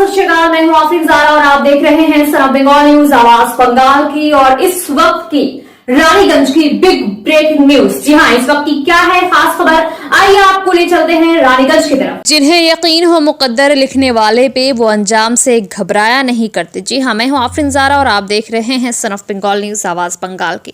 सत श्री अकाल। मैं हूं आफरीन ज़ारा और आप देख रहे हैं सन ऑफ बंगाल न्यूज आवाज बंगाल की। और इस वक्त की रानीगंज की बिग ब्रेकिंग न्यूज। जी हां, इस वक्त की क्या है खास खबर, आइए आपको ले चलते हैं रानीगंज की तरफ। जिन्हें यकीन हो मुकद्दर लिखने वाले पे वो अंजाम से घबराया नहीं करते। जी हाँ, मैं हूं आफरीन ज़ारा और आप देख रहे हैं सन ऑफ बंगाल न्यूज आवाज बंगाल की।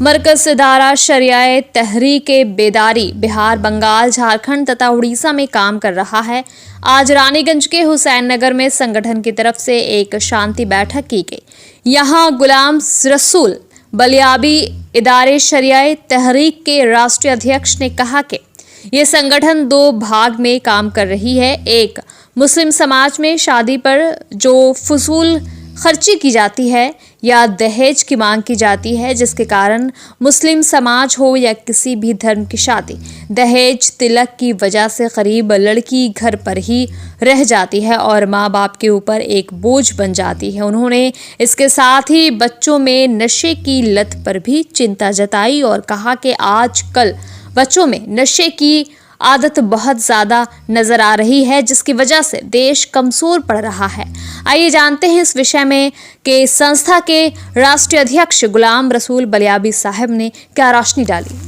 मरकज इदारा शरियाए तहरीक बेदारी बिहार, बंगाल, झारखंड तथा उड़ीसा में काम कर रहा है। आज रानीगंज के हुसैन नगर में संगठन की तरफ से एक शांति बैठक की गई। यहाँ गुलाम रसूल बलियाबी इदारे शरियाए तहरीक के राष्ट्रीय अध्यक्ष ने कहा कि ये संगठन दो भाग में काम कर रही है। एक, मुस्लिम समाज में शादी पर जो फजूल खर्ची की जाती है या दहेज की मांग की जाती है, जिसके कारण मुस्लिम समाज हो या किसी भी धर्म की शादी दहेज तिलक की वजह से गरीब लड़की घर पर ही रह जाती है और माँ बाप के ऊपर एक बोझ बन जाती है। उन्होंने इसके साथ ही बच्चों में नशे की लत पर भी चिंता जताई और कहा कि आजकल बच्चों में नशे की आदत बहुत ज़्यादा नज़र आ रही है, जिसकी वजह से देश कमज़ोर पड़ रहा है। आइए जानते हैं इस विषय में कि संस्था के राष्ट्रीय अध्यक्ष गुलाम रसूल बलियाबी साहब ने क्या रोशनी डाली।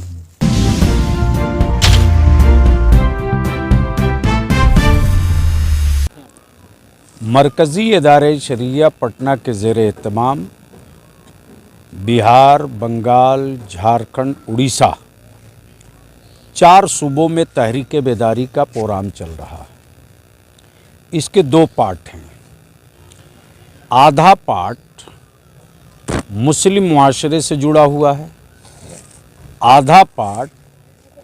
मरकज़ी इदारे शरिया पटना के ज़ेर एहतमाम बिहार, बंगाल, झारखंड, उड़ीसा 4 सूबों में तहरीक बेदारी का प्रोग्राम चल रहा है। इसके 2 पार्ट हैं। आधा पार्ट मुस्लिम मुआशरे से जुड़ा हुआ है, आधा पार्ट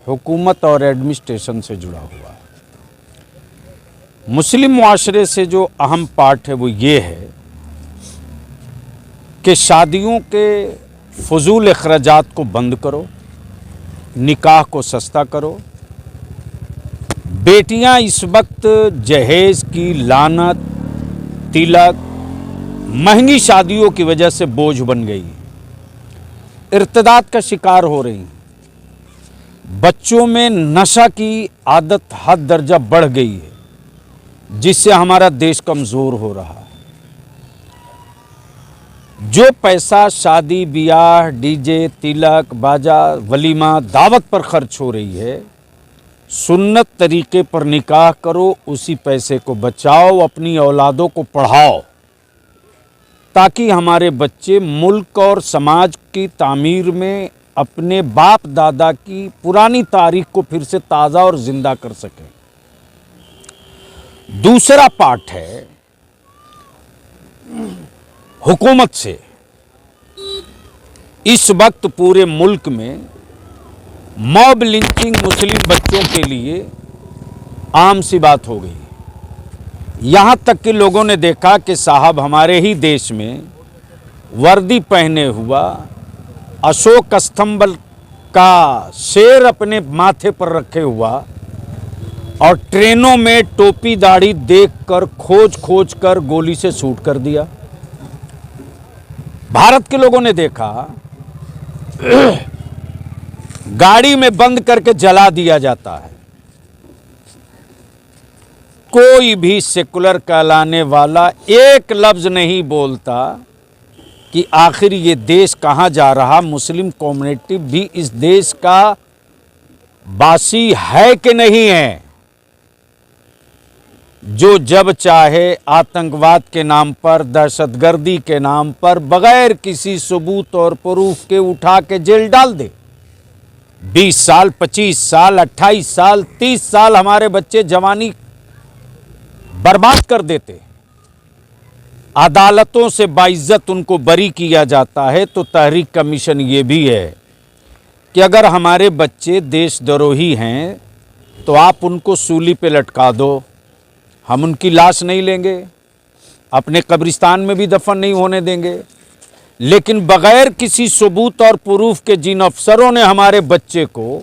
हुकूमत और एडमिनिस्ट्रेशन से जुड़ा हुआ है। मुस्लिम मुआशरे से जो अहम पार्ट है वो ये है कि शादियों के फजूल अखराजात को बंद करो, निकाह को सस्ता करो। बेटियां इस वक्त जहेज की लानत, तिलक, महंगी शादियों की वजह से बोझ बन गई, इर्तिदाद का शिकार हो रही। बच्चों में नशा की आदत हद दर्जा बढ़ गई है, जिससे हमारा देश कमज़ोर हो रहा है। जो पैसा शादी ब्याह, डीजे, तिलक, बाजा, वलीमा, दावत पर खर्च हो रही है, सुन्नत तरीके पर निकाह करो, उसी पैसे को बचाओ, अपनी औलादों को पढ़ाओ, ताकि हमारे बच्चे मुल्क और समाज की तामीर में अपने बाप दादा की पुरानी तारीख को फिर से ताज़ा और ज़िंदा कर सकें। दूसरा पार्ट है हुकूमत से। इस वक्त पूरे मुल्क में मॉब लिंचिंग मुस्लिम बच्चों के लिए आम सी बात हो गई। यहाँ तक कि लोगों ने देखा कि साहब हमारे ही देश में वर्दी पहने हुआ अशोक स्तंभ का शेर अपने माथे पर रखे हुआ और ट्रेनों में टोपी दाढ़ी देखकर खोज कर गोली से शूट कर दिया। भारत के लोगों ने देखा गाड़ी में बंद करके जला दिया जाता है। कोई भी सेकुलर कहलाने वाला एक लफ्ज नहीं बोलता कि आखिर ये देश कहां जा रहा। मुस्लिम कम्युनिटी भी इस देश का वासी है कि नहीं है, जो जब चाहे आतंकवाद के नाम पर, दहशतगर्दी के नाम पर बगैर किसी सबूत और प्रूफ के उठा के जेल डाल दे। 20 साल, 25 साल, 28 साल, 30 साल हमारे बच्चे जवानी बर्बाद कर देते। अदालतों से बाइज्जत उनको बरी किया जाता है। तो तहरीक का मिशन ये भी है कि अगर हमारे बच्चे देशद्रोही हैं तो आप उनको सूली पे लटका दो, हम उनकी लाश नहीं लेंगे, अपने कब्रिस्तान में भी दफन नहीं होने देंगे। लेकिन बगैर किसी सबूत और प्रूफ के जिन अफसरों ने हमारे बच्चे को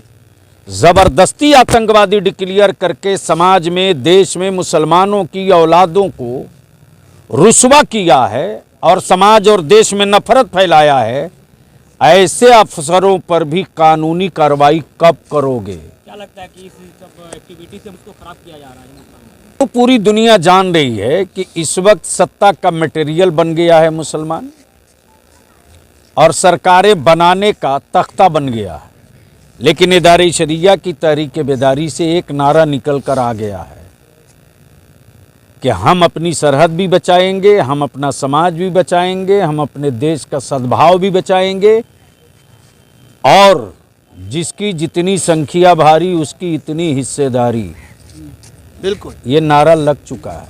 ज़बरदस्ती आतंकवादी डिक्लेयर करके समाज में, देश में मुसलमानों की औलादों को रुस्वा किया है और समाज और देश में नफरत फैलाया है, ऐसे अफसरों पर भी कानूनी कार्रवाई कब करोगे? क्या लगता है कि इस सब एक्टिविटी से उसको खराब किया जा रहा है? तो पूरी दुनिया जान रही है कि इस वक्त सत्ता का मटेरियल बन गया है मुसलमान और सरकारें बनाने का तख्ता बन गया है। लेकिन इदारे शरिया की तहरीक बेदारी से एक नारा निकल कर आ गया है कि हम अपनी सरहद भी बचाएंगे, हम अपना समाज भी बचाएंगे, हम अपने देश का सद्भाव भी बचाएंगे और जिसकी जितनी संख्या भारी उसकी इतनी हिस्सेदारी। बिल्कुल, ये नारा लग चुका है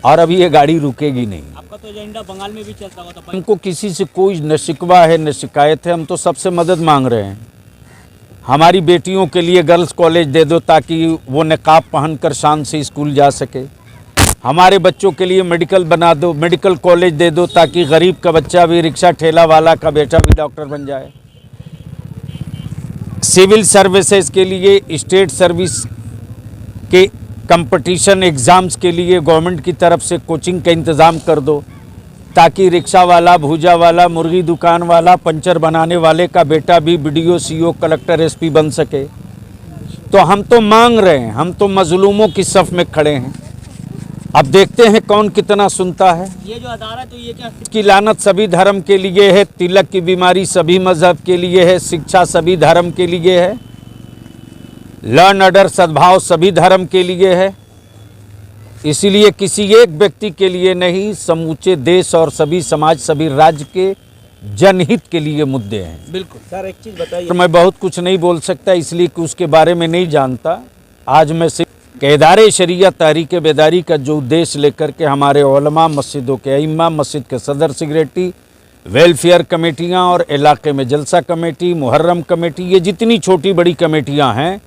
और अभी ये गाड़ी रुकेगी नहीं। आपका तो एजेंडा बंगाल में भी चलता हुआ था। हमको किसी से कोई न शिकवा है न शिकायत है, हम तो सबसे मदद मांग रहे हैं। हमारी बेटियों के लिए गर्ल्स कॉलेज दे दो ताकि वो निकाब पहनकर शान से स्कूल जा सके। हमारे बच्चों के लिए मेडिकल बना दो, मेडिकल कॉलेज दे दो ताकि गरीब का बच्चा भी, रिक्शा ठेला वाला का बेटा भी डॉक्टर बन जाए। सिविल सर्विसेज के लिए, स्टेट सर्विस के कंपटीशन एग्ज़ाम्स के लिए गवर्नमेंट की तरफ से कोचिंग का इंतज़ाम कर दो ताकि रिक्शा वाला, भूजा वाला, मुर्गी दुकान वाला, पंचर बनाने वाले का बेटा भी बीडीओ, सीओ, कलेक्टर, एसपी बन सके। तो हम तो मांग रहे हैं, हम तो मजलूमों की सफ़ में खड़े हैं। अब देखते हैं कौन कितना सुनता है। ये जो अदारा है तो ये क्या की लानत सभी धर्म के लिए है, तिलक की बीमारी सभी मजहब के लिए है, शिक्षा सभी धर्म के लिए है, लर्न ऑर्डर सद्भाव सभी धर्म के लिए है। इसीलिए किसी एक व्यक्ति के लिए नहीं, समूचे देश और सभी समाज, सभी राज्य के जनहित के लिए मुद्दे हैं। बिल्कुल सर, एक चीज़ बताइए। तो मैं बहुत कुछ नहीं बोल सकता इसलिए कि उसके बारे में नहीं जानता। आज मैं सिर्फ इदारे शरिया तहरीक बेदारी का जो उद्देश्य लेकर के हमारे उलमा, मस्जिदों के अइम्मा, मस्जिद के सदर सेक्रेटरी, वेलफेयर कमेटियाँ और इलाके में जलसा कमेटी, मुहर्रम कमेटी, ये जितनी छोटी बड़ी कमेटियाँ हैं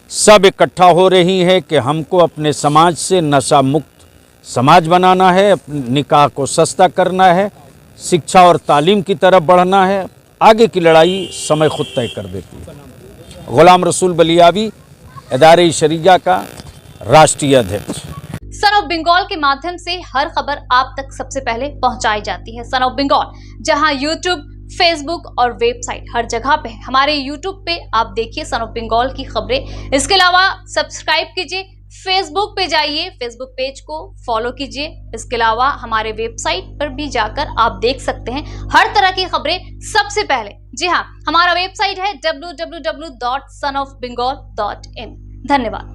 सब इकट्ठा हो रही है कि हमको अपने समाज से नशा मुक्त समाज बनाना है, निकाह को सस्ता करना है, शिक्षा और तालीम की तरफ बढ़ना है। आगे की लड़ाई समय खुद तय कर देती है। गुलाम रसूल बलियावी, इदारे शरिया का राष्ट्रीय अध्यक्ष। सन ऑफ बंगाल के माध्यम से हर खबर आप तक सबसे पहले पहुंचाई जाती है। सन ऑफ बंगाल जहां यूट्यूब, फेसबुक और वेबसाइट हर जगह पे है। हमारे यूट्यूब पे आप देखिए सन ऑफ बंगाल की खबरें। इसके अलावा सब्सक्राइब कीजिए, फेसबुक पे जाइए, फेसबुक पेज को फॉलो कीजिए। इसके अलावा हमारे वेबसाइट पर भी जाकर आप देख सकते हैं हर तरह की खबरें सबसे पहले। जी हाँ, हमारा वेबसाइट है www.sonofbengal.in। धन्यवाद।